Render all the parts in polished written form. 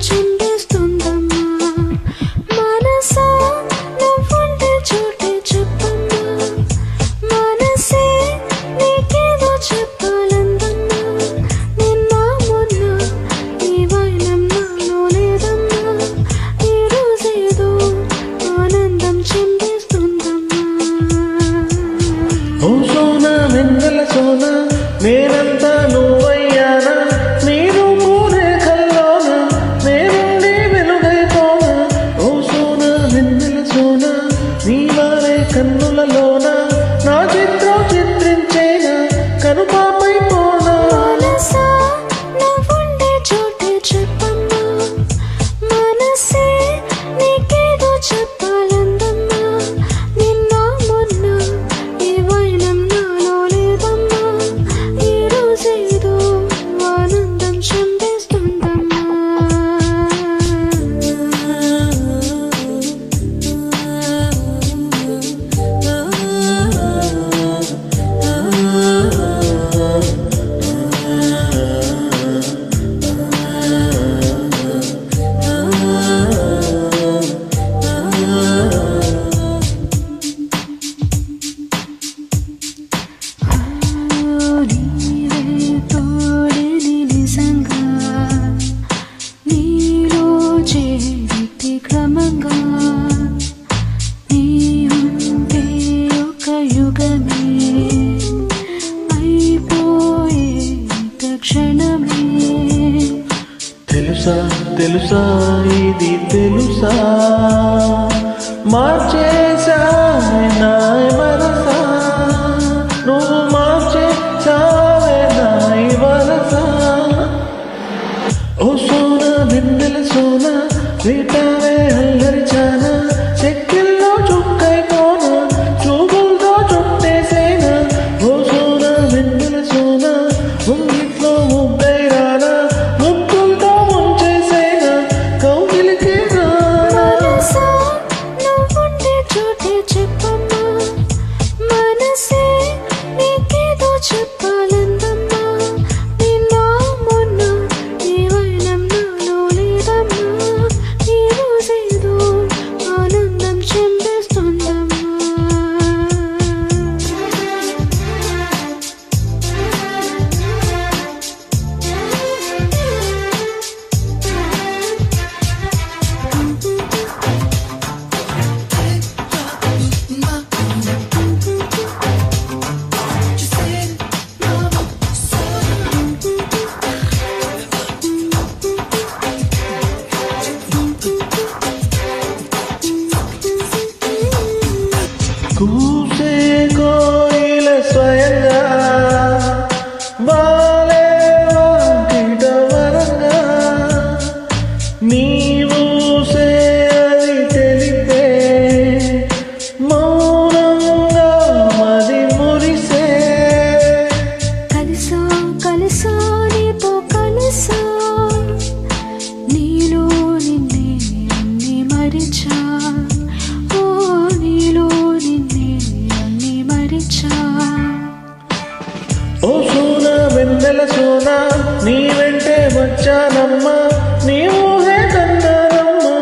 చిందిస్తుందమ్మా మనసా నువ్వుండే చోటే చెప్పమ్మా మనసే నీకేదో చెప్పాలందమ్మా నిన్న మొన్న ఈ వైనం నాలో లేదమ్మా ఈ రోజేదో ఆనందం చిందిస్తుందమ్మా ఓ సోనా వెన్నెల సోనా నేనంతా నువ్వయ్యానా నీరు పూరేఖల్లోన నేనుండి వెలుగైపోనా ఓ సోనా వెన్నెల సోనా నీ వారే కన్నులలోన నా చిత్రం చిత్రించేనా కనుపాపై పోనా మనసా నువ్వుండే చోటే చెప్పమ్మా మనసే నీకేదో చెప్పాలందమ్మా నిన్న మొన్న ఈ వైనం నాలో లేదమ్మా ఈ రోజేదో ఆనందం చిందిస్తుందమ్మా నీవే తోడని నిజంగా నీలో చేరితే క్రమంగా నీ ఉంటే ఒక యుగమే అయిపోయే తక్షణమే తెలుసా తెలుసా ఇది తెలుసా మార్చేసావే నా మనసా నువ్వు మార్చేసావే నా వరసా ఓ సోనా వెన్నెల సోనా వేటావే అల్లరిచానా చెక్కిల్లో చుక్కైపోనా చూపులతో చుట్టేసేనా ఓ సోనా వెన్నెల సోనా ముంగిట్లో ముద్దైరానా ముక్కులతో ముంచేసేనా కౌగిలికి రానా మనసా నువ్వుండే చోటే చెప్పమ్మా మనసే నీకేదో చెప్పాలందమ్మా నిన్న మొన్న ఈ వైనం నాలో లేదమ్మా ఈ రోజేదో ఆనందం చిందిస్తుందమ్మా కూసే కోయిల స్వయంగా వాలే వాకిట వరంగా నీవూసే అది తెలిపే మౌనంగా మది మురిసే కలిసా కలిసా నీతో కలిసా నీలో నిన్నే అన్ని మరిచా ఓ నీలో నిన్నే అన్ని మరిచా ఓ సోనా వెన్నెల సోనా నీ వెంటే వచ్చానమ్మా నీ ఊహే కన్నానమ్మా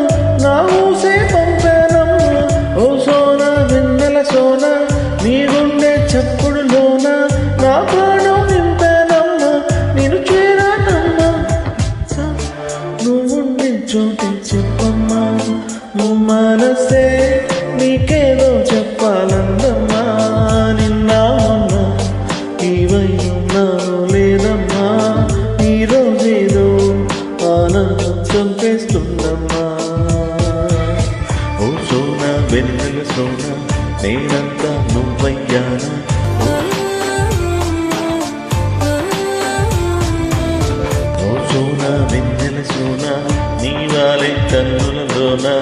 నా ఊసే పంపానమ్మా ఓ సోనా వెన్నెల సోనా నీ గుండె చప్పుడులోన నా ప్రాణం నింపానమ్మా నేను చేరానమ్మా నువ్వుండే చోటే చెప్పమ్మా నువ్వు మనసే నీకేదో చెప్పాలందమ్మా నిన్న మొన్న ఈ వైనం నాలో లేదమ్మా ఈ రోజేదో ఆనందం చంపేస్తుందమ్మా ఓ సోనా వెన్నెల సోనా నేనంతా నువ్వయ్యానా ఓ సోనా వెన్నెల సోనా నీ వాలే కన్నులలోనా